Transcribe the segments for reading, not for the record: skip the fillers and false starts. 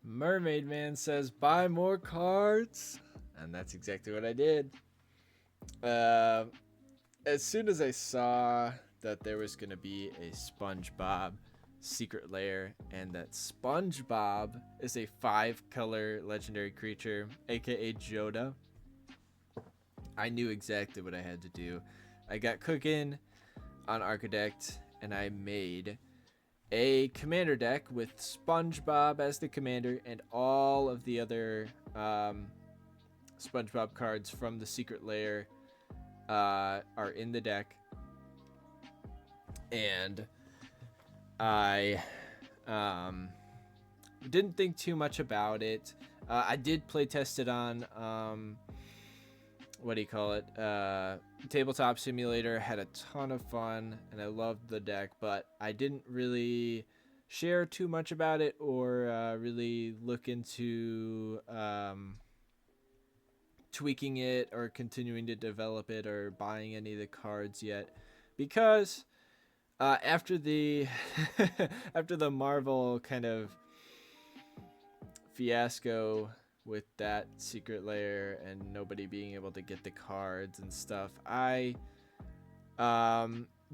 Mermaid Man says, buy more cards. And that's exactly what I did. Uh, as soon as I saw that there was going to be a SpongeBob secret lair and that SpongeBob is a 5-color legendary creature, aka Joda, I knew exactly what I had to do. I got cooking on Architect and I made a commander deck with SpongeBob as the commander and all of the other SpongeBob cards from the secret lair are in the deck. And I didn't think too much about it. I did play test it on what do you call it? Tabletop Simulator. Had a ton of fun, and I loved the deck, but I didn't really share too much about it or really look into tweaking it or continuing to develop it or buying any of the cards yet, because after the after the Marvel kind of fiasco with that secret lair and nobody being able to get the cards and stuff, I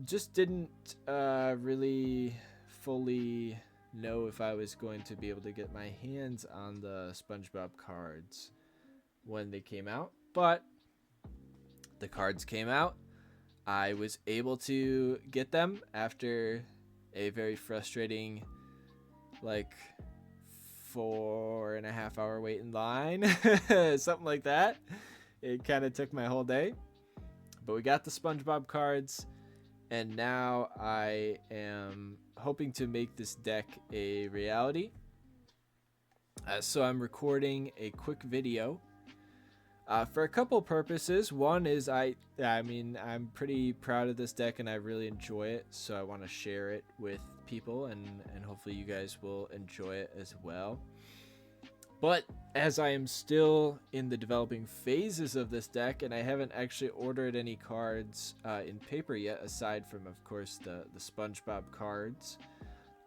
just didn't really fully know if I was going to be able to get my hands on the SpongeBob cards when they came out. But the cards came out. I was able to get them after a very frustrating, like, 4.5 hour wait in line, something like that. It kind of took my whole day, but we got the SpongeBob cards, and now I am hoping to make this deck a reality. So I'm recording a quick video for a couple purposes. One is I'm pretty proud of this deck and I really enjoy it, so I want to share it with people and hopefully you guys will enjoy it as well. But as I am still in the developing phases of this deck and I haven't actually ordered any cards in paper yet, aside from of course the SpongeBob cards,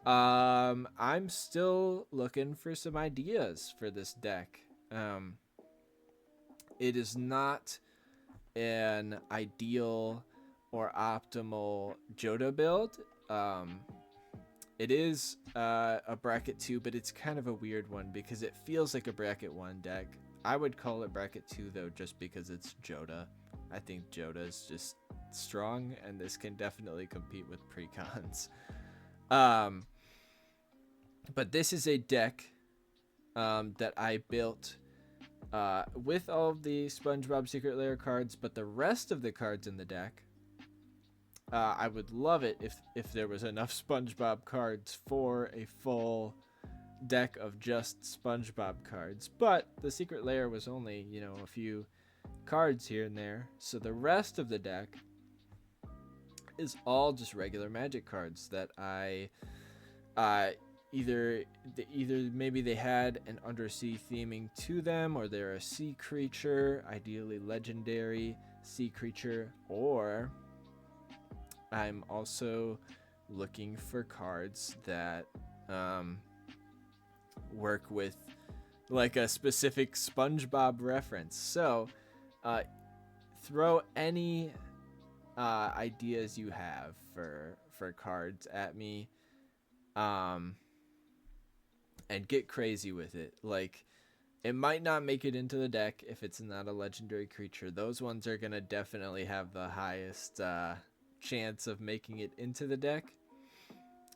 I'm still looking for some ideas for this deck. It is not an ideal or optimal Joda build. It is a bracket 2, but it's kind of a weird one because it feels like a bracket 1 deck. I would call it bracket 2 though, just because it's Joda. I think Joda is just strong, and this can definitely compete with precons. But this is a deck that I built with all of the SpongeBob Secret Lair cards, but the rest of the cards in the deck, I would love it if there was enough SpongeBob cards for a full deck of just SpongeBob cards. But the Secret Lair was only, a few cards here and there, so the rest of the deck is all just regular Magic cards that I either maybe they had an undersea theming to them, or they're a sea creature, ideally legendary sea creature, or I'm also looking for cards that work with like a specific SpongeBob reference. So throw any ideas you have for cards at me, and get crazy with it. Like, it might not make it into the deck if it's not a legendary creature. Those ones are gonna definitely have the highest chance of making it into the deck.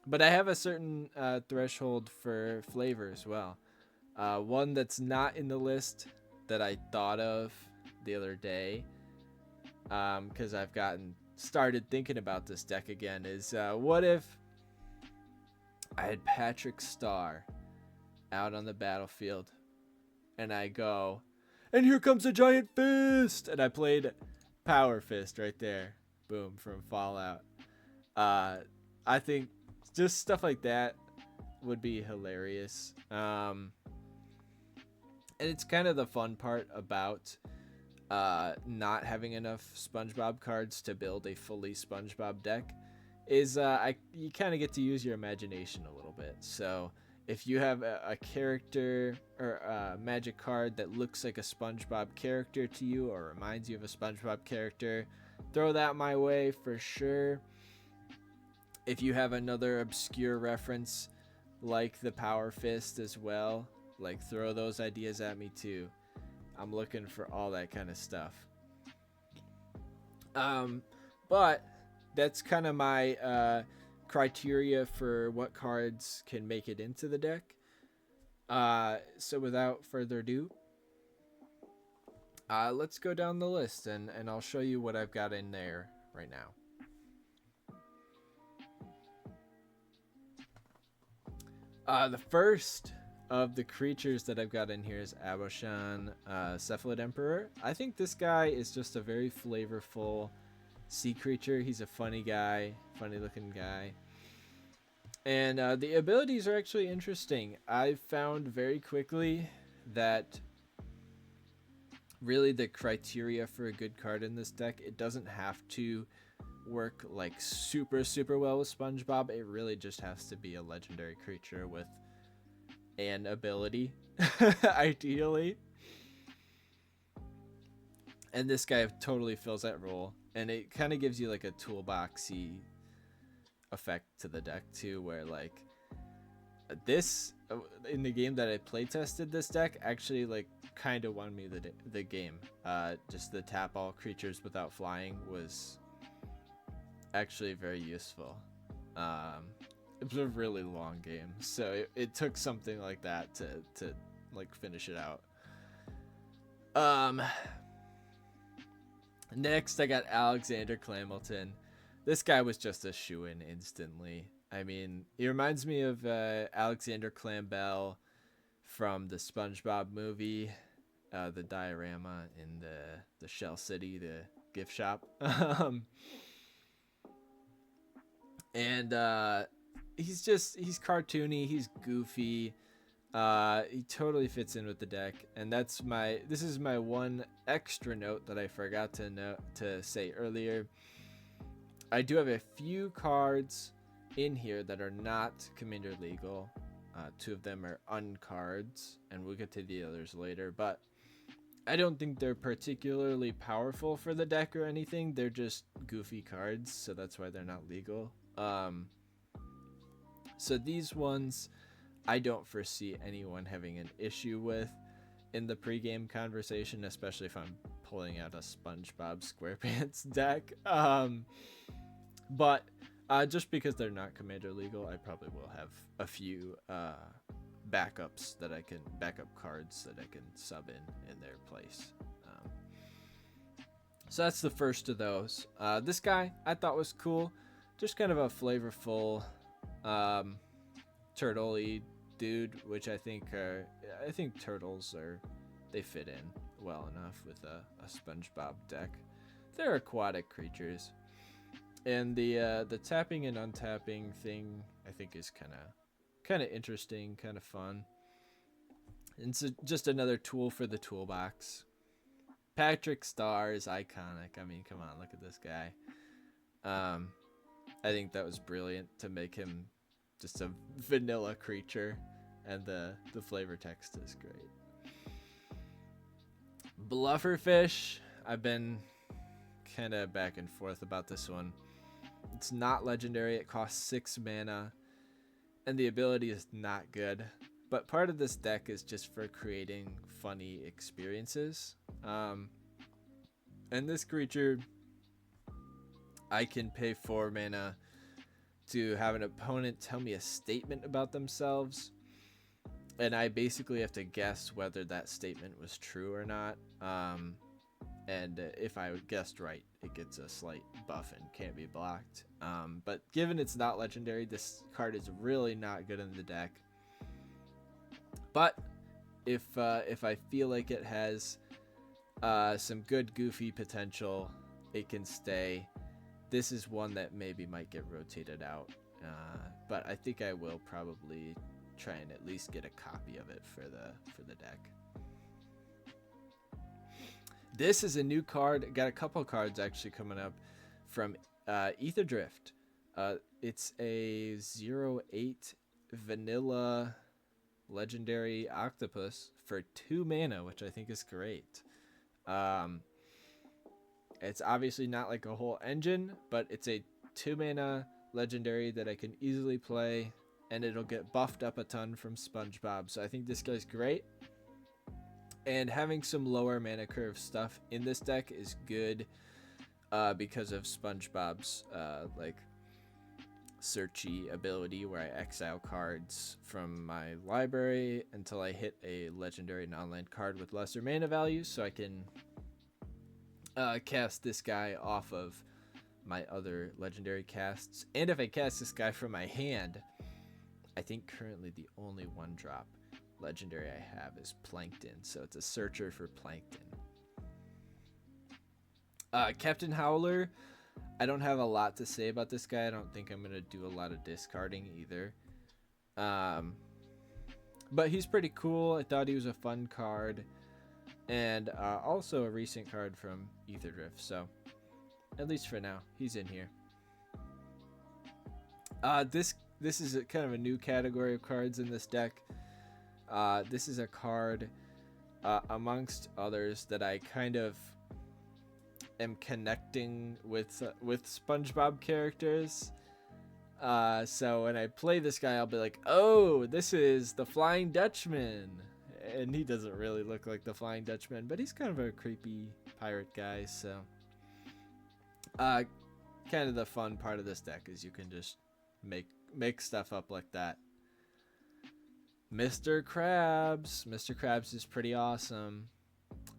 But I have a certain threshold for flavor as well. One that's not in the list that I thought of the other day, because I've started thinking about this deck again, is what if I had Patrick Star out on the battlefield and I go, and here comes a giant fist, and I played Power Fist right there, boom, from Fallout. I think just stuff like that would be hilarious. And it's kind of the fun part about not having enough SpongeBob cards to build a fully SpongeBob deck is you kind of get to use your imagination a little bit. So If you have a character or a magic card that looks like a SpongeBob character to you or reminds you of a SpongeBob character, throw that my way for sure. If you have another obscure reference like the Power Fist as well, like throw those ideas at me too. I'm looking for all that kind of stuff. But that's kind of my criteria for what cards can make it into the deck. So without further ado, let's go down the list and I'll show you what I've got in there right now. The first of the creatures that I've got in here is Aboshan, Cephalid Emperor. I think this guy is just a very flavorful sea creature. He's a funny guy, funny looking guy. And the abilities are actually interesting. I found very quickly that really the criteria for a good card in this deck, it doesn't have to work like super well with SpongeBob. It really just has to be a legendary creature with an ability, ideally. And this guy totally fills that role, and it kind of gives you like a toolboxy effect to the deck too, where like this in the game that I play tested, this deck actually like kind of won me the game. Just the tap all creatures without flying was actually very useful. It was a really long game, so it took something like that to like finish it out. Next I got Alexander Clamilton. This guy was just a shoo-in instantly. I mean, he reminds me of Alexander Clambell from the SpongeBob movie, the diorama in the Shell City, the gift shop. And he's cartoony, he's goofy. He totally fits in with the deck, and this is my one extra note that I forgot to say earlier. I do have a few cards in here that are not Commander legal. Two of them are uncards, and we'll get to the others later, but I don't think they're particularly powerful for the deck or anything. They're just goofy cards, so that's why they're not legal. So these ones I don't foresee anyone having an issue with in the pregame conversation, especially if I'm pulling out a SpongeBob SquarePants deck. But just because they're not Commander legal, I probably will have a few backups backup cards that I can sub in their place. So that's the first of those. This guy I thought was cool, just kind of a flavorful turtle-y dude, which I think turtles they fit in well enough with a SpongeBob deck. They're aquatic creatures. And the tapping and untapping thing I think is kind of interesting, kind of fun. And it's just another tool for the toolbox. Patrick Star is iconic. I mean, come on, look at this guy. I think that was brilliant to make him just a vanilla creature, and the flavor text is great. Blufferfish, I've been kind of back and forth about this one. It's not legendary. It costs 6 mana, and the ability is not good. But part of this deck is just for creating funny experiences. And this creature, I can pay 4 mana to have an opponent tell me a statement about themselves, and I basically have to guess whether that statement was true or not. And if I guessed right, it gets a slight buff and can't be blocked. But given it's not legendary, this card is really not good in the deck. But if I feel like it has some good goofy potential, it can stay. This is one that maybe might get rotated out, but I think I will probably try and at least get a copy of it for the deck. This is a new card. Got a couple cards actually coming up from Ether Drift. It's a 0/8 vanilla legendary octopus for 2 mana, which I think is great. Um, it's obviously not like a whole engine, but it's a 2 mana legendary that I can easily play, and it'll get buffed up a ton from SpongeBob. So I think this guy's great. And having some lower mana curve stuff in this deck is good because of SpongeBob's like searchy ability, where I exile cards from my library until I hit a legendary non-land card with lesser mana value, so I can cast this guy off of my other legendary casts. And if I cast this guy from my hand, I think currently the only 1-drop legendary I have is Plankton, so it's a searcher for Plankton. Captain Howler, I don't have a lot to say about this guy. I don't think I'm going to do a lot of discarding either. But he's pretty cool. I thought he was a fun card, and also a recent card from Aetherdrift, so at least for now, he's in here. This is kind of a new category of cards in this deck. This is a card amongst others that I kind of am connecting with SpongeBob characters. So when I play this guy, I'll be like, oh, this is the Flying Dutchman. And he doesn't really look like the Flying Dutchman, but he's kind of a creepy pirate guy. So kind of the fun part of this deck is you can just make stuff up like that. Mr. Krabs. Mr. Krabs is pretty awesome.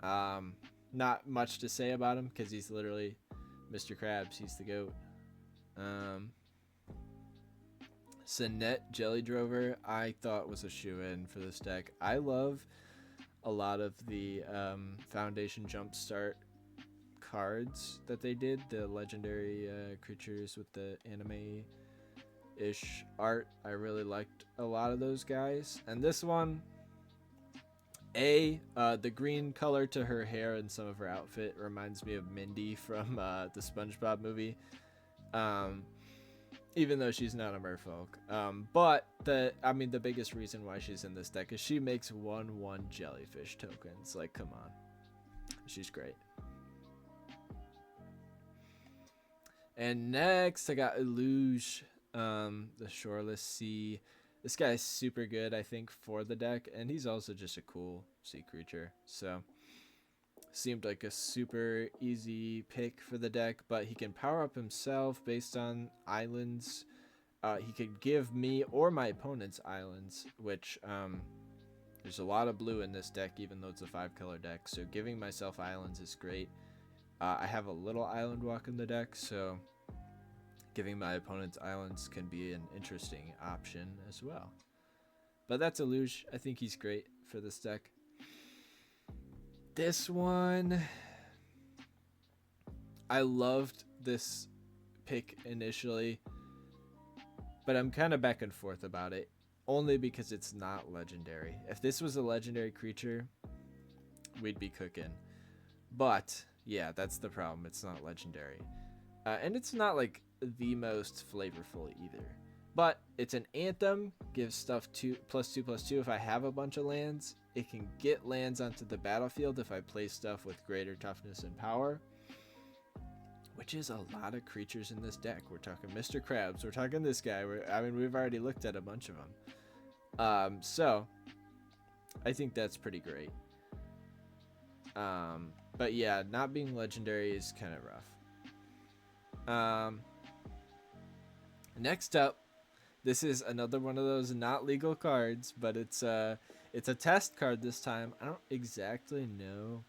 Not much to say about him because he's literally Mr. Krabs. He's the GOAT. Sinette Jelly Drover, I thought was a shoo-in for this deck. I love a lot of the Foundation Jumpstart cards that they did. The legendary creatures with the anime-ish art. I really liked a lot of those guys. And this one, the green color to her hair and some of her outfit reminds me of Mindy from the SpongeBob movie. Even though she's not a merfolk. But the biggest reason why she's in this deck is she makes 1/1 jellyfish tokens. Like, come on. She's great. And next, I got Eluge, the Shoreless Sea. This guy is super good, I think, for the deck, and he's also just a cool sea creature. So, seemed like a super easy pick for the deck, but he can power up himself based on islands. He could give me or my opponent's islands, which there's a lot of blue in this deck, even though it's a 5-color deck. So giving myself islands is great. I have a little island walk in the deck, so giving my opponent's islands can be an interesting option as well. But that's Eluge. I think he's great for this deck. This one, I loved this pick initially, but I'm kind of back and forth about it, only because it's not legendary. If this was a legendary creature, we'd be cooking. But yeah, that's the problem. It's not legendary. And it's not like the most flavorful either. But it's an Anthem, gives stuff +2/+2 if I have a bunch of lands. It can get lands onto the battlefield if I play stuff with greater toughness and power, which is a lot of creatures in this deck. We're talking Mr. Krabs, we're talking this guy. We've already looked at a bunch of them. So I think that's pretty great. But yeah, not being legendary is kind of rough. Next up, this is another one of those not legal cards, but it's a test card this time. I don't exactly know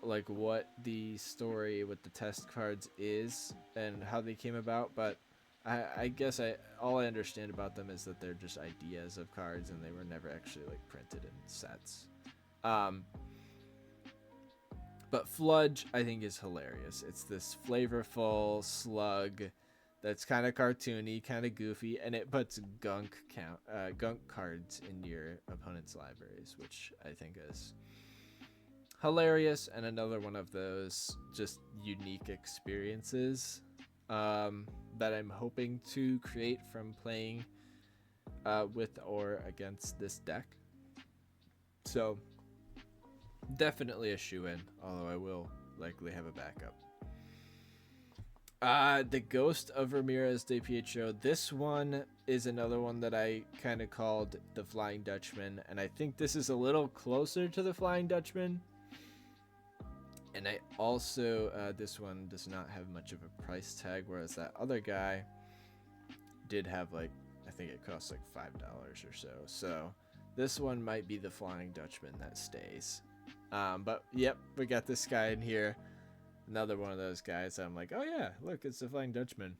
like what the story with the test cards is and how they came about, but I guess all I understand about them is that they're just ideas of cards and they were never actually like printed in sets. But Fludge, I think, is hilarious. It's this flavorful slug that's kind of cartoony, kind of goofy, and it puts gunk cards into your opponent's libraries, which I think is hilarious, and another one of those just unique experiences that I'm hoping to create from playing with or against this deck. So definitely a shoe-in, although I will likely have a backup. The Ghost of Ramirez de Pietro. This one is another one that I kind of called the Flying Dutchman, and I think this is a little closer to the Flying Dutchman. And I also, this one does not have much of a price tag, whereas that other guy did have, like, I think it costs like $5 or so. So this one might be the Flying Dutchman that stays. But yep, we got this guy in here. Another one of those guys. I'm like, oh yeah, look, it's the Flying Dutchman.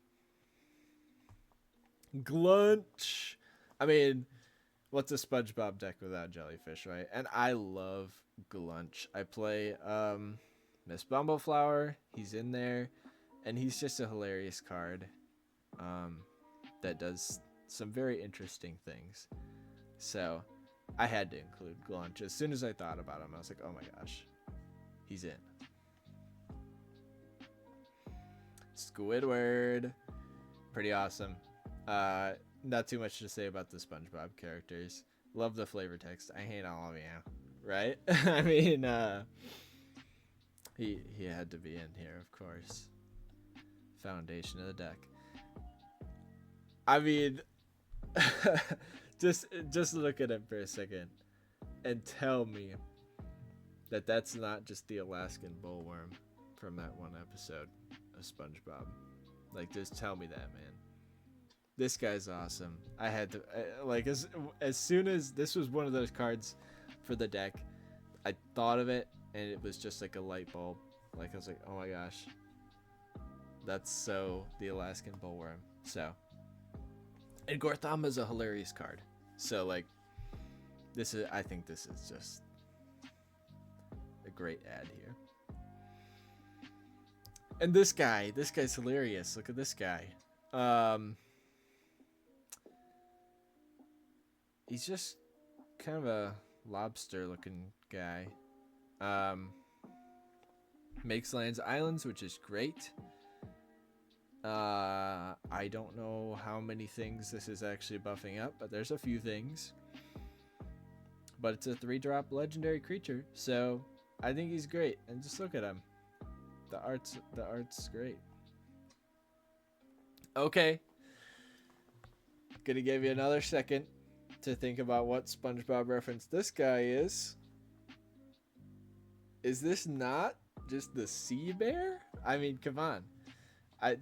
Glunch. I mean, what's a SpongeBob deck without jellyfish, right? And I love Glunch. I play Miss Bumbleflower. He's in there, and he's just a hilarious card that does some very interesting things. So I had to include Glunch. As soon as I thought about him, I was like, oh my gosh, he's in. Squidward. Pretty awesome. Not too much to say about the SpongeBob characters. Love the flavor text. I hate all of you. Right? I mean, he had to be in here, of course. Foundation of the deck. I mean, just look at him for a second and tell me that that's not just the Alaskan bullworm from that one episode of SpongeBob. Like, just tell me that, man. This guy's awesome. I had to, like, as soon as this was one of those cards for the deck, I thought of it, and it was just like a light bulb. Like, I was like, oh my gosh, that's so the Alaskan bullworm. So, and Gorthama's a hilarious card. So, like, I think this is just a great ad here. And this guy's hilarious. Look at this guy. He's just kind of a lobster looking guy. Makes lands islands, which is great. I don't know how many things this is actually buffing up, but there's a few things. But it's a 3-drop legendary creature, so I think he's great. And just look at him. The art's great. Okay. Gonna give you another second to think about what SpongeBob reference this guy is. Is this not just the sea bear? I mean, come on.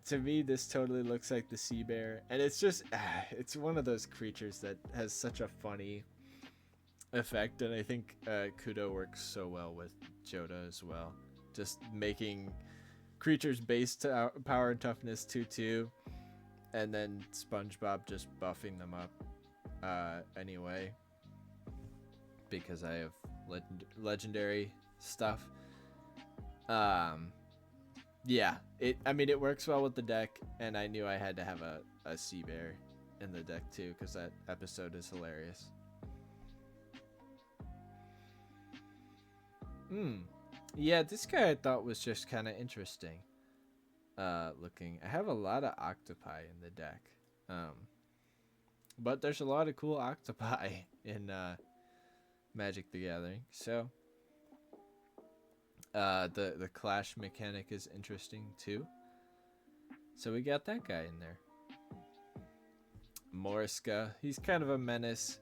To me, this totally looks like the sea bear, and it's just, it's one of those creatures that has such a funny effect, and I think Kudo works so well with Joda as well. Just making creatures based power and toughness 2/2, and then SpongeBob just buffing them up anyway, because I have legendary stuff. Yeah, it works well with the deck, and I knew I had to have a sea bear in the deck too, because that episode is hilarious. Yeah, this guy I thought was just kind of interesting looking. I have a lot of octopi in the deck, but there's a lot of cool octopi in Magic the Gathering, so the clash mechanic is interesting too. So we got that guy in there. Moriska, he's kind of a menace.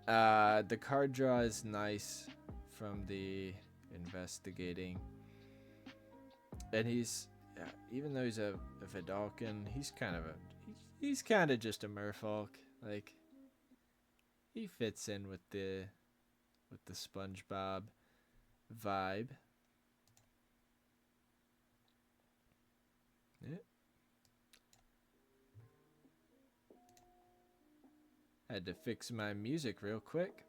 The card draw is nice from the investigating, and he's even though he's a Vidalcan, he's kind of just a merfolk. Like, he fits in with the SpongeBob vibe. Yeah. Had to fix my music real quick.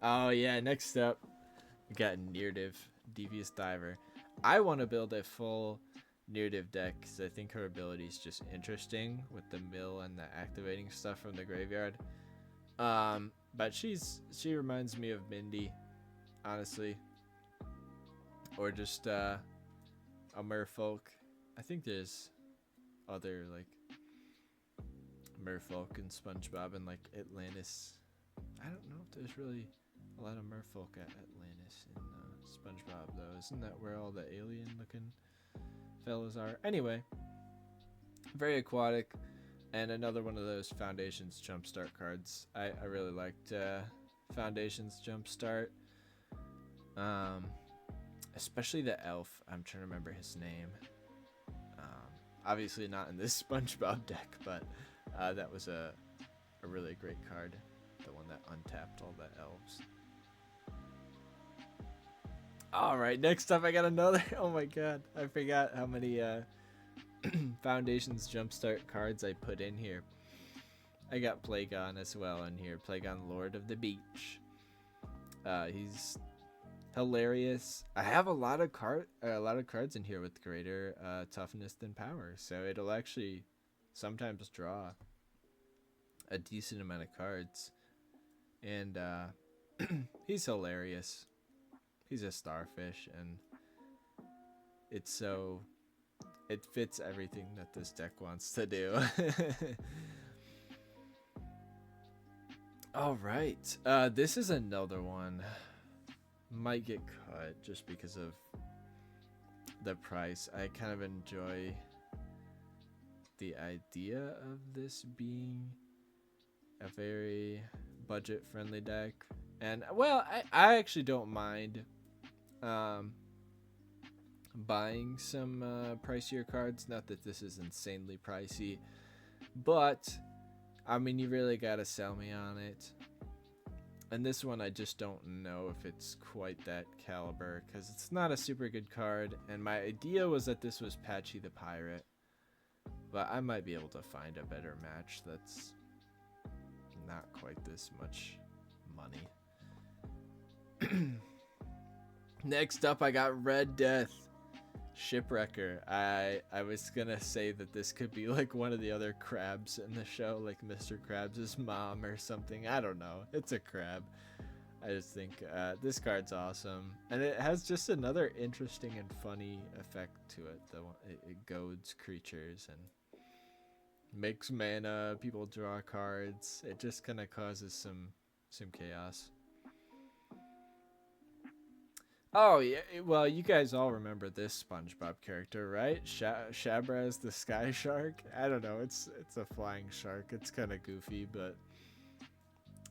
Oh yeah, next up we got Nirdiv, Devious Diver. I want to build a full Nirdiv deck because I think her ability is just interesting with the mill and the activating stuff from the graveyard. But she reminds me of Mindy, honestly, or just a merfolk. I think there's other like merfolk in SpongeBob and like Atlantis. I don't know if there's really a lot of merfolk at Atlantis in SpongeBob though. Isn't that where all the alien looking fellas are? Anyway, very aquatic, and another one of those Foundations Jumpstart cards. I really liked Foundations Jumpstart. Especially the elf. I'm trying to remember his name. Obviously not in this SpongeBob deck, but that was a really great card. The one that untapped all the elves. Alright, next up I got another. Oh my god, I forgot how many Foundations Jumpstart cards I put in here. I got Plagon as well in here. Plagon, Lord of the Beach. He's hilarious. I have a lot of cards in here with greater toughness than power, so it'll actually sometimes draw a decent amount of cards. And he's hilarious. He's a starfish, and it fits everything that this deck wants to do. All right, this is another one. Might get cut just because of the price. I kind of enjoy the idea of this being a very budget-friendly deck, and well, I actually don't mind buying some pricier cards. Not that this is insanely pricey, but I mean, you really gotta sell me on it. And this one, I just don't know if it's quite that caliber, because it's not a super good card, and my idea was that this was Patchy the Pirate, but I might be able to find a better match that's not quite this much money. Next up, I got Red Death Shipwrecker. I was gonna say that this could be like one of the other crabs in the show, like Mr. Krabs' mom or something. I don't know. It's a crab. I just think this card's awesome, and it has just another interesting and funny effect to it. It goads creatures and makes mana. People draw cards. It just kind of causes some chaos. Oh yeah, well, you guys all remember this SpongeBob character, right? Shabraz the Sky Shark. I don't know. It's a flying shark. It's kind of goofy, but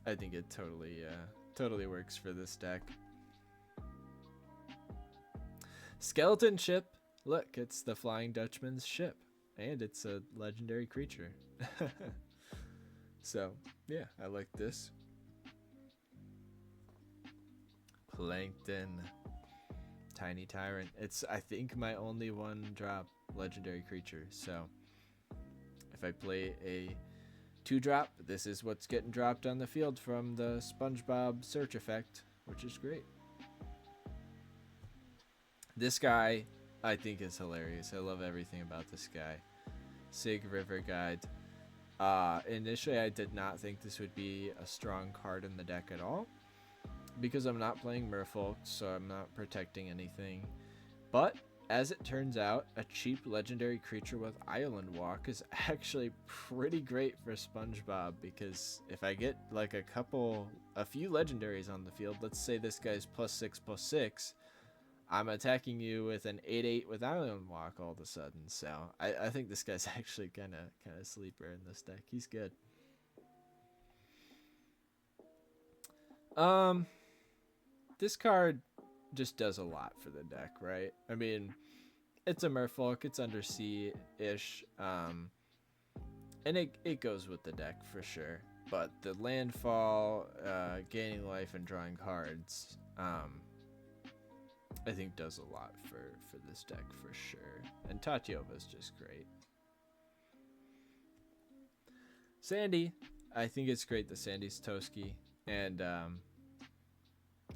I think it totally works for this deck. Skeleton Ship. Look, it's the Flying Dutchman's ship, and it's a legendary creature. So yeah, I like this. Plankton. Tiny Tyrant. It's, I think, my only one drop legendary creature, so if I play a 2-drop, this is what's getting dropped on the field from the SpongeBob search effect, which is great. This guy, I think, is hilarious. I love everything about this guy. Sig River Guide. Initially, I did not think this would be a strong card in the deck at all, because I'm not playing Merfolk, so I'm not protecting anything. But as it turns out, a cheap legendary creature with Island Walk is actually pretty great for SpongeBob, because if I get like a few legendaries on the field, let's say this guy's +6/+6, I'm attacking you with an 8/8 with Island Walk all of a sudden. So I think this guy's actually kind of sleeper in this deck. He's good. This card just does a lot for the deck, right? I mean, it's a Merfolk, it's undersea-ish, and it goes with the deck for sure. But the landfall, gaining life, and drawing cards, I think does a lot for this deck for sure. And Tatyova's just great. Sandy, I think it's great that Sandy's Toski, and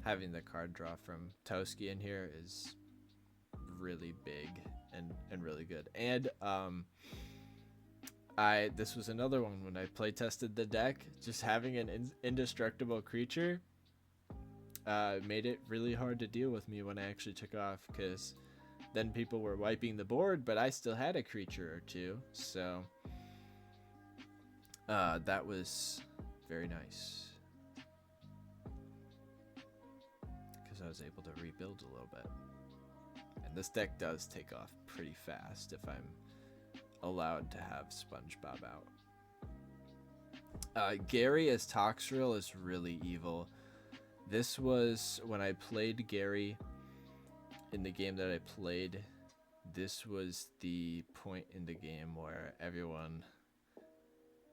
having the card draw from Toski in here is really big and really good. And this was another one when I play tested the deck. Just having an indestructible creature made it really hard to deal with me when I actually took off, because then people were wiping the board, but I still had a creature or two. So That was very nice because I was able to rebuild a little bit. And this deck does take off pretty fast if I'm allowed to have SpongeBob out. Gary as Toxrill is really evil. This was when I played Gary in the game that I played. This was the point in the game where everyone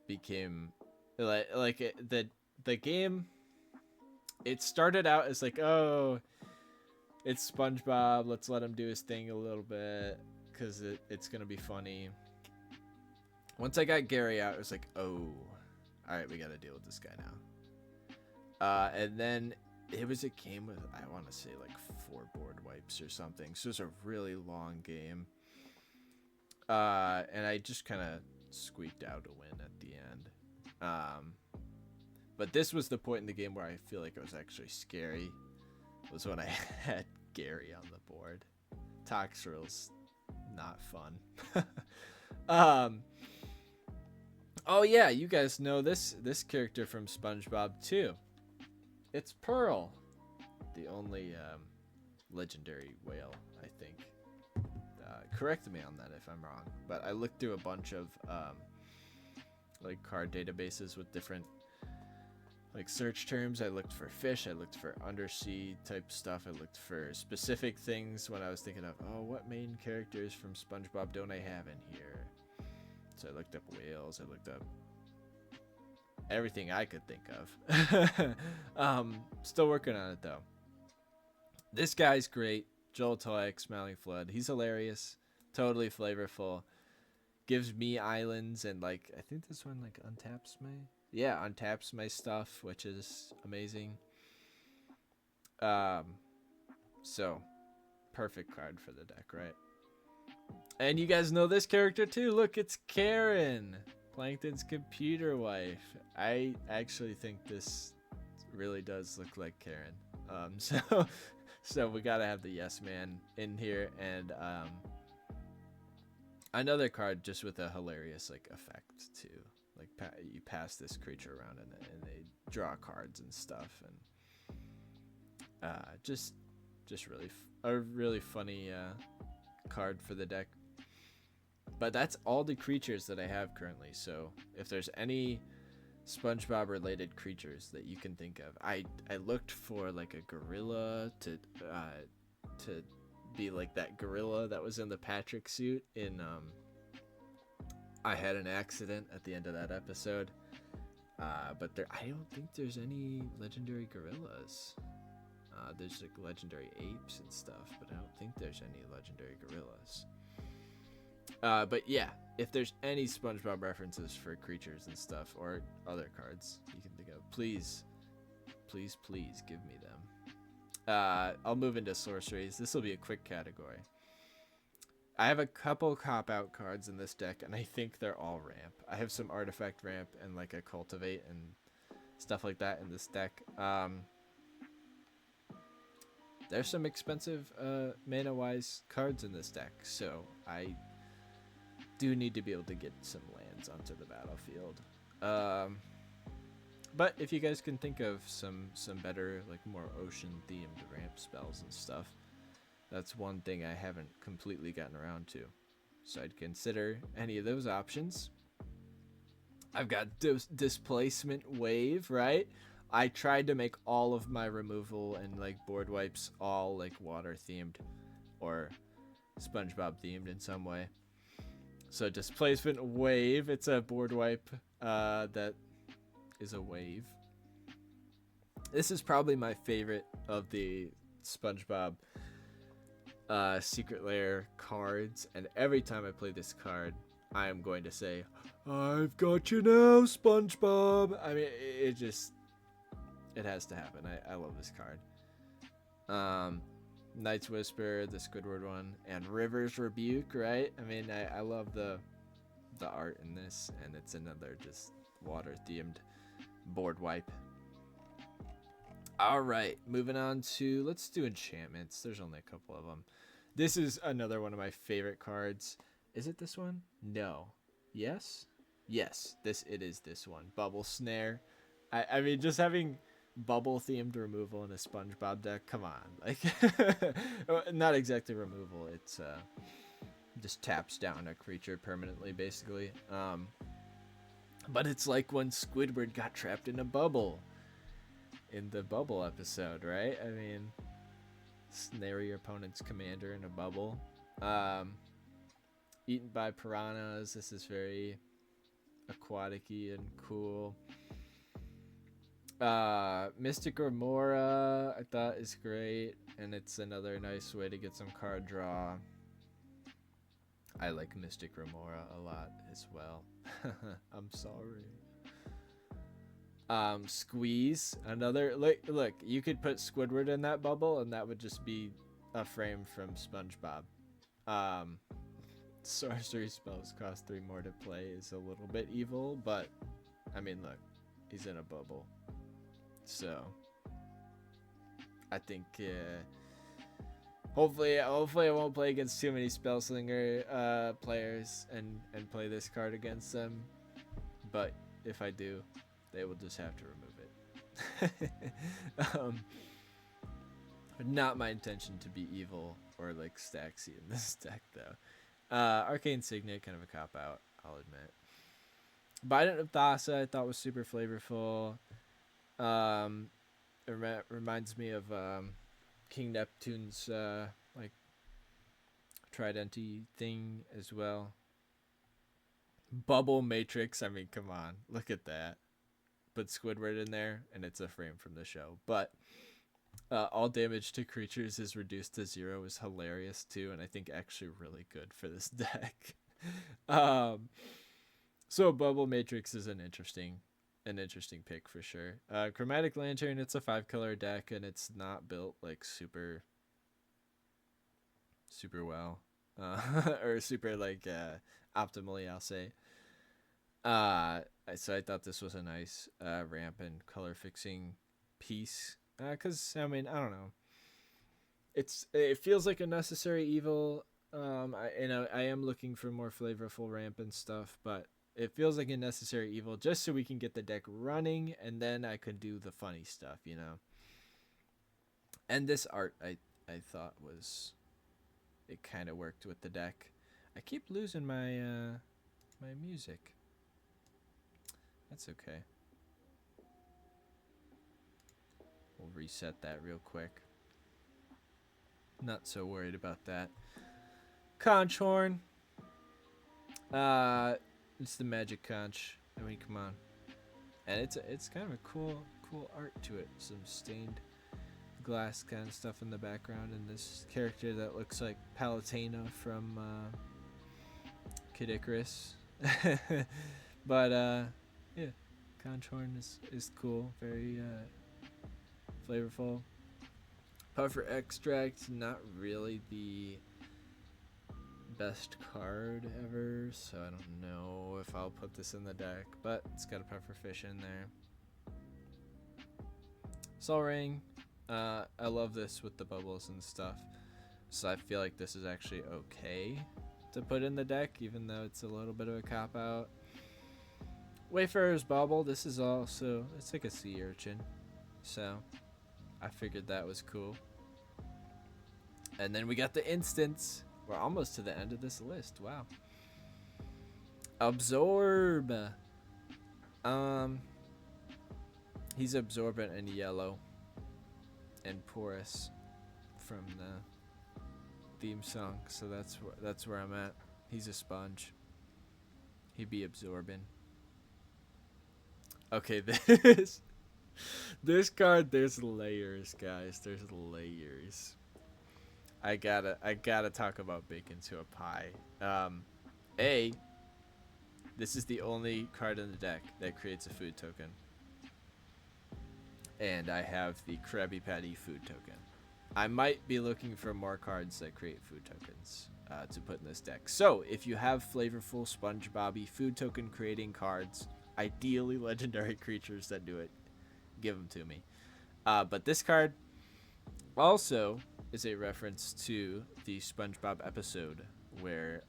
became the game. It started out as like, oh, it's SpongeBob, let's let him do his thing a little bit because it's gonna be funny. Once I got Gary out, it was like, oh, all right, we got to deal with this guy now. And then it was a game with, I want to say, like 4 board wipes or something. So it was a really long game. And I just kind of squeaked out a win at the end. But this was the point in the game where I feel like it was actually scary. Was when I had Gary on the board. Toxrill's not fun. Oh yeah, you guys know this character from SpongeBob too. It's Pearl, the only legendary whale, I think. Correct me on that if I'm wrong, but I looked through a bunch of like card databases with different like search terms. I looked for fish, I looked for undersea type stuff, I looked for specific things when I was thinking of, oh, what main characters from SpongeBob don't I have in here? So I looked up whales, I looked up everything I could think of. Still working on it though. This guy's great. Joel Toyak, Smiling Flood. He's hilarious. Totally flavorful. Gives me islands and like, I think this one like untaps my stuff, which is amazing. So perfect card for the deck, right? And you guys know this character too. Look, it's Karen, Plankton's computer wife. I actually think this really does look like Karen. So we gotta have the Yes Man in here, and another card just with a hilarious like effect too. Like you pass this creature around and they draw cards and stuff, and just really a really funny card for the deck. But that's all the creatures that I have currently. So if there's any SpongeBob related creatures that you can think of, I looked for like a gorilla to be like that gorilla that was in the Patrick suit in I Had an Accident at the end of that episode. But I don't think there's any legendary gorillas. There's like legendary apes and stuff, but I don't think there's any legendary gorillas. But yeah, if there's any SpongeBob references for creatures and stuff or other cards you can think of, please give me them. I'll move into sorceries. This will be a quick category. I have a couple cop-out cards in this deck, and I think they're all ramp. I have some artifact ramp and like a cultivate and stuff like that in this deck. There's some expensive mana-wise cards in this deck, so I do need to be able to get some lands onto the battlefield. But if you guys can think of some better, like more ocean-themed ramp spells and stuff, that's one thing I haven't completely gotten around to. So I'd consider any of those options. I've got Displacement Wave, right? I tried to make all of my removal and like board wipes all like water themed or SpongeBob themed in some way. So Displacement Wave, it's a board wipe that is a wave. This is probably my favorite of the SpongeBob Secret Lair cards, and every time I play this card, I am going to say, "I've got you now, SpongeBob." I mean, it has to happen. I love this card. Night's Whisper, the Squidward one, and River's Rebuke, right? I mean, I love the art in this, and it's another just water-themed board wipe. All right, moving on to, let's do enchantments. There's only a couple of them. This is another one of my favorite cards. Is it this one? No. Yes? Yes, it is this one. Bubble Snare. I mean, just having bubble themed removal in a SpongeBob deck. Come on, like, not exactly removal. It's just taps down a creature permanently, basically. But it's like when Squidward got trapped in a bubble in the bubble episode, right? I mean, snare your opponent's commander in a bubble. Eaten by piranhas. This is very aquatic-y and cool. Mystic Remora I thought is great, and it's another nice way to get some card draw. I like Mystic Remora a lot as well. I'm sorry. Squeeze, another look, you could put Squidward in that bubble and that would just be a frame from SpongeBob. Sorcery spells cost 3 more to play is a little bit evil, but I mean, look, he's in a bubble, so I think hopefully I won't play against too many Spellslinger players and play this card against them, but if I do, they will just have to remove it. Not my intention to be evil or like Staxy in this deck though. Arcane Signet, kind of a cop out, I'll admit. Bident of Thassa I thought was super flavorful. It reminds me of King Neptune's like Tridenty thing as well. Bubble Matrix, I mean, come on, look at that. Put Squidward in there and it's a frame from the show. But all damage to creatures is reduced to 0 is hilarious too, and I think actually really good for this deck. So Bubble Matrix is an interesting pick for sure. Chromatic Lantern, it's a 5-color deck and it's not built like super well, or super like optimally, I'll say. So I thought this was a nice ramp and color fixing piece. Cause I mean, I don't know. It feels like a necessary evil. I am looking for more flavorful ramp and stuff, but it feels like a necessary evil just so we can get the deck running, and then I could do the funny stuff, you know. And this art, I thought was, it kind of worked with the deck. I keep losing my my music. That's okay. We'll reset that real quick. Not so worried about that. Conch Horn. It's the magic conch. I mean, come on. And it's kind of a cool art to it. Some stained glass kind of stuff in the background, and this character that looks like Palutena from Kid Icarus. But yeah, Conch Horn is cool. Very flavorful. Puffer Extract, not really the best card ever, so I don't know if I'll put this in the deck, but it's got a Puffer Fish in there. Sol Ring, I love this with the bubbles and stuff, so I feel like this is actually okay to put in the deck, even though it's a little bit of a cop-out. Wayfarer's Bauble, this is also, it's like a sea urchin, so I figured that was cool. And then we got the instants. We're almost to the end of this list. Wow. Absorb. He's absorbent and yellow and porous from the theme song, so that's where I'm at. He's a sponge. He'd be absorbent. Okay, this card, there's layers, guys. There's layers. I gotta talk about bacon to a pie. This is the only card in the deck that creates a food token, and I have the Krabby Patty food token. I might be looking for more cards that create food tokens to put in this deck. So if you have flavorful SpongeBob food token creating cards, ideally legendary creatures that do it, give them to me. But this card also is a reference to the SpongeBob episode where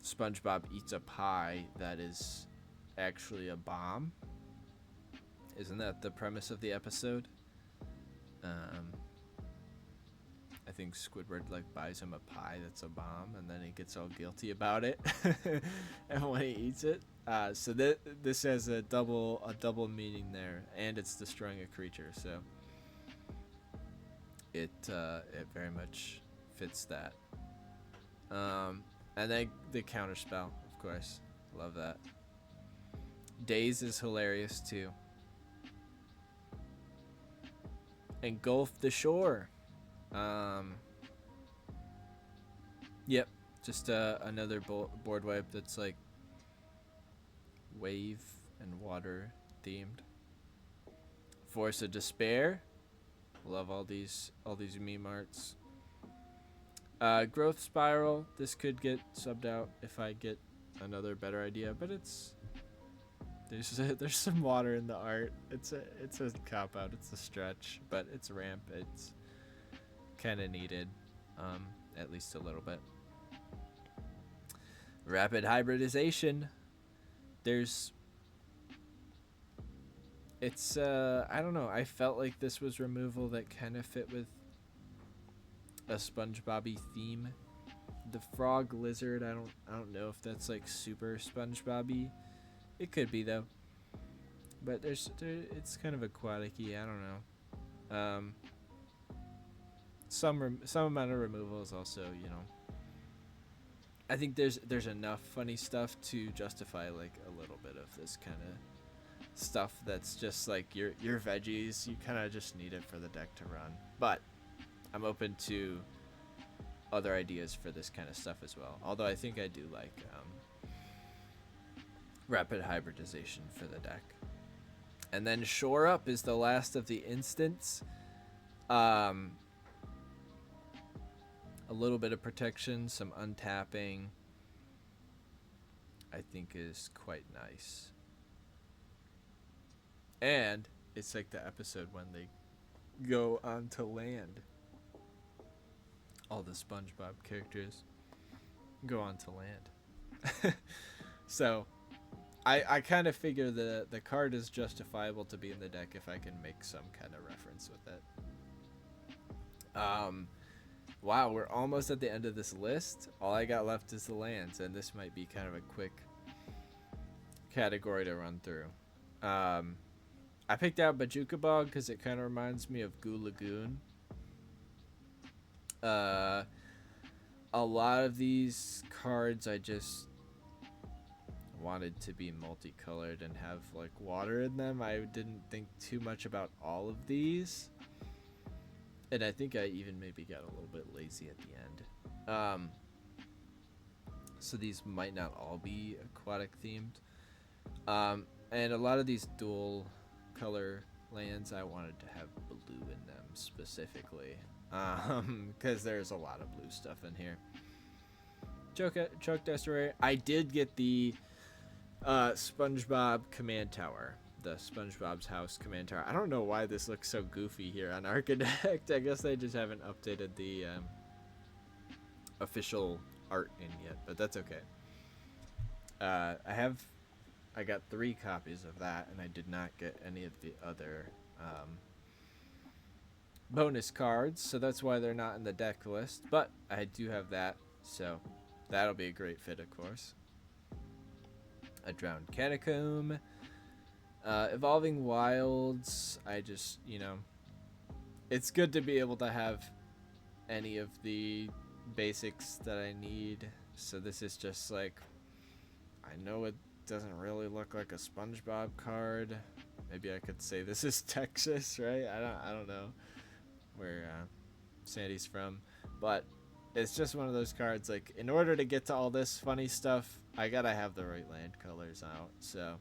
SpongeBob eats a pie that is actually a bomb. Isn't that the premise of the episode? I think Squidward like buys him a pie that's a bomb, and then he gets all guilty about it, and when he eats it, so this has a double meaning there, and it's destroying a creature, so it very much fits that. And then the counterspell, of course, love that. Days is hilarious too. Engulf the shore. Yep, just another board wipe that's like wave and water themed. Force of Despair. Love all these meme arts. Growth Spiral. This could get subbed out if I get another better idea, but there's some water in the art. It's a cop out. It's a stretch, but it's ramp. It's kind of needed, at least a little bit. Rapid hybridization. It's I don't know. I felt like this was removal that kind of fit with a SpongeBob-y theme. The frog lizard. I don't know if that's like super SpongeBob-y. It could be though. But it's kind of aquatic-y. I don't know. Some amount of removal is also, you know. I think there's enough funny stuff to justify like a little bit of this kind of stuff that's just like your veggies. You kind of just need it for the deck to run. But I'm open to other ideas for this kind of stuff as well. Although I think I do like rapid hybridization for the deck. And then Shore Up is the last of the instants. A little bit of protection, some untapping, I think is quite nice. And it's like the episode when they go onto land. All the SpongeBob characters go onto land. So I kind of figure the card is justifiable to be in the deck if I can make some kind of reference with it. Wow, we're almost at the end of this list. All I got left is the lands, and this might be kind of a quick category to run through. I picked out Bajuka Bog because it kind of reminds me of Goo Lagoon. A lot of these cards I just wanted to be multicolored and have like water in them. I didn't think too much about all of these. And I think I even maybe got a little bit lazy at the end. So these might not all be aquatic themed. And a lot of these dual color lands I wanted to have blue in them specifically. Because there's a lot of blue stuff in here. Choke Destroyer. I did get the SpongeBob Command Tower. The SpongeBob's House Command Tower. I don't know why this looks so goofy here on Architect. I guess they just haven't updated the official art in yet, but that's okay. I got 3 copies of that, and I did not get any of the other bonus cards, so that's why they're not in the deck list, but I do have that, so that'll be a great fit, of course. A Drowned Catacomb. Evolving Wilds, I just, you know, it's good to be able to have any of the basics that I need. So this is just like, I know it doesn't really look like a SpongeBob card. Maybe I could say this is Texas, right? I don't know where Sandy's from, but it's just one of those cards, like, in order to get to all this funny stuff, I gotta have the right land colors out, so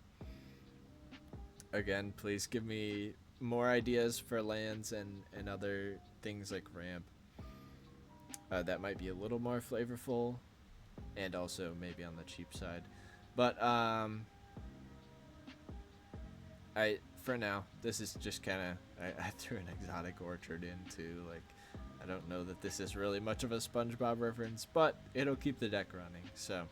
again, please give me more ideas for lands and other things like ramp that might be a little more flavorful and also maybe on the cheap side. But for now, this is just kind of, I threw an Exotic Orchard into, like, I don't know that this is really much of a SpongeBob reference, but it'll keep the deck running. So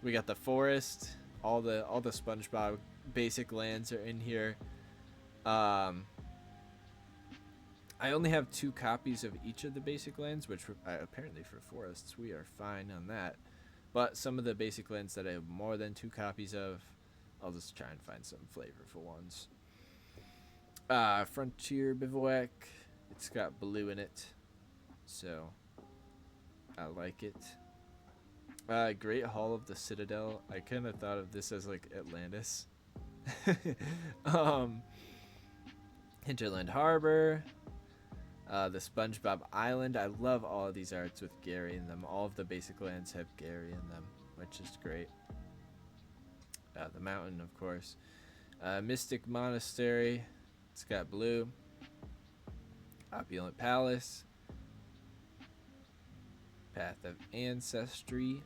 We got the forest. All the SpongeBob basic lands are in here. Um, I only have 2 copies of each of the basic lands, which apparently for forests we are fine on that. But some of the basic lands that I have more than 2 copies of, I'll just try and find some flavorful ones. Frontier Bivouac. It's got blue in it, so I like it. Great Hall of the Citadel. I kind of thought of this as like Atlantis. um, Hinterland Harbor. The SpongeBob Island. I love all of these arts with Gary in them. All of the basic lands have Gary in them, which is great. The mountain, of course. Mystic Monastery. It's got blue. Opulent Palace. Path of Ancestry.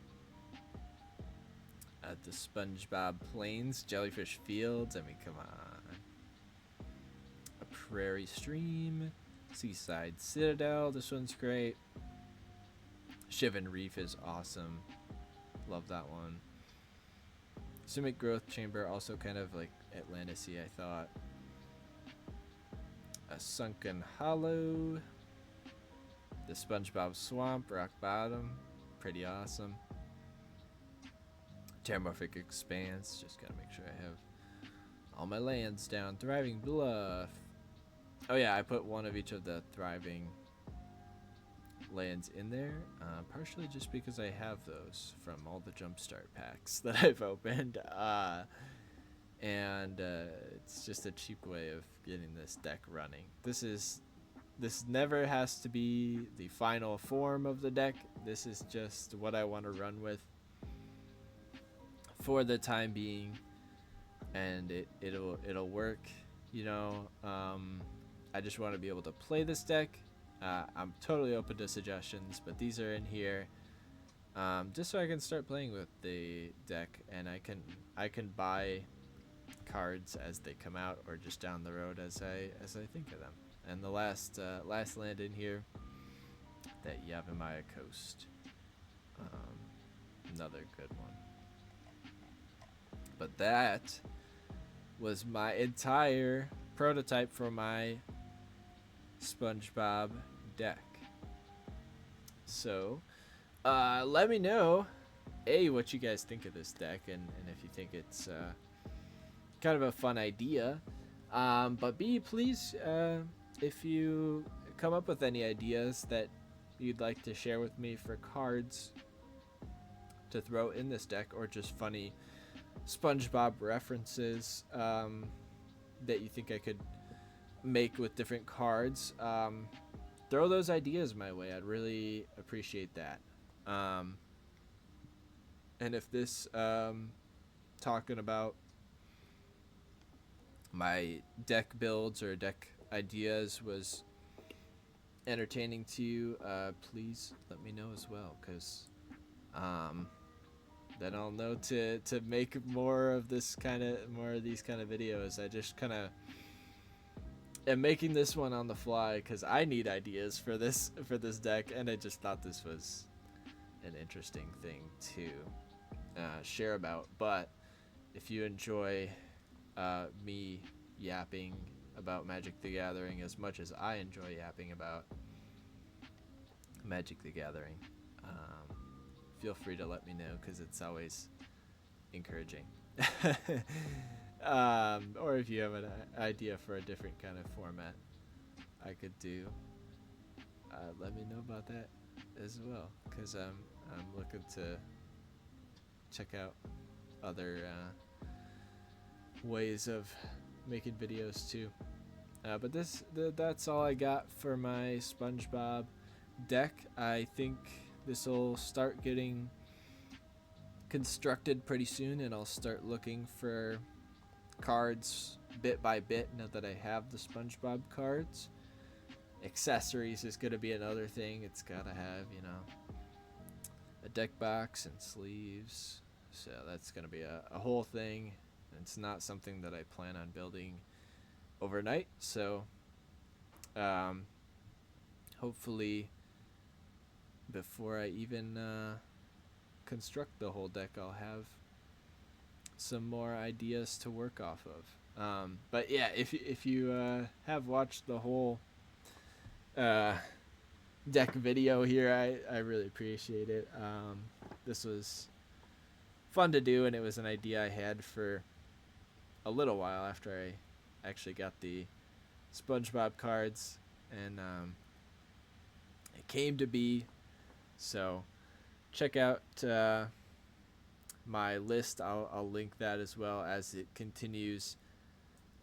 The SpongeBob Plains. Jellyfish Fields. I mean, come on. A Prairie Stream. Seaside Citadel. This one's great. Shivan Reef is awesome. Love that one. Simic Growth Chamber, also kind of like Atlantis-y, I thought. A Sunken Hollow. The SpongeBob Swamp, Rock Bottom. Pretty awesome. Terramorphic Expanse. Just gotta make sure I have all my lands down. Thriving Bluff. Oh yeah, I put one of each of the thriving lands in there, partially just because I have those from all the jumpstart packs that I've opened, and it's just a cheap way of getting this deck running. This never has to be the final form of the deck. This is just what I want to run with for the time being, and it'll work, you know. I just want to be able to play this deck. I'm totally open to suggestions, but these are in here just so I can start playing with the deck, and I can buy cards as they come out, or just down the road as I think of them. And the last land in here, that Yavimaya Coast, another good one. But that was my entire prototype for my SpongeBob deck. So let me know what you guys think of this deck, and if you think it's kind of a fun idea, but B, please, if you come up with any ideas that you'd like to share with me for cards to throw in this deck, or just funny SpongeBob references that you think I could make with different cards, throw those ideas my way. I'd really appreciate that. And if this talking about my deck builds or deck ideas was entertaining to you, please let me know as well, because then I'll know to make more of these kind of videos. I just kind of am making this one on the fly because I need ideas for this deck, and I just thought this was an interesting thing to share about. But if you enjoy me yapping about Magic the Gathering as much as I enjoy yapping about Magic the Gathering, feel free to let me know, because it's always encouraging. Or if you have an idea for a different kind of format I could do, let me know about that as well, because I'm looking to check out other ways of making videos too. But that's all I got for my SpongeBob deck. I think this will start getting constructed pretty soon, and I'll start looking for cards bit by bit now that I have the SpongeBob cards. Accessories is going to be another thing. It's got to have, you know, a deck box and sleeves. So that's going to be a whole thing. It's not something that I plan on building overnight. So hopefully before I even construct the whole deck, I'll have some more ideas to work off of. But yeah, if you have watched the whole uh, deck video here, I really appreciate it. This was fun to do, and it was an idea I had for a little while after I actually got the SpongeBob cards, and it came to be. So check out my list. I'll link that as well as it continues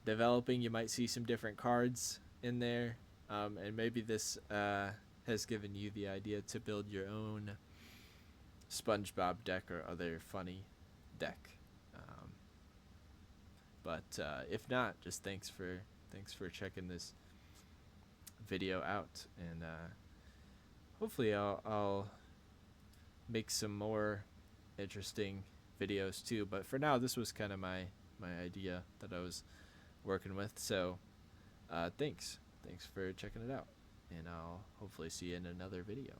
developing. You might see some different cards in there, and maybe this has given you the idea to build your own SpongeBob deck or other funny deck. But if not, just thanks for checking this video out, and hopefully I'll make some more interesting videos too. But for now, this was kind of my idea that I was working with. So thanks for checking it out, and I'll hopefully see you in another video.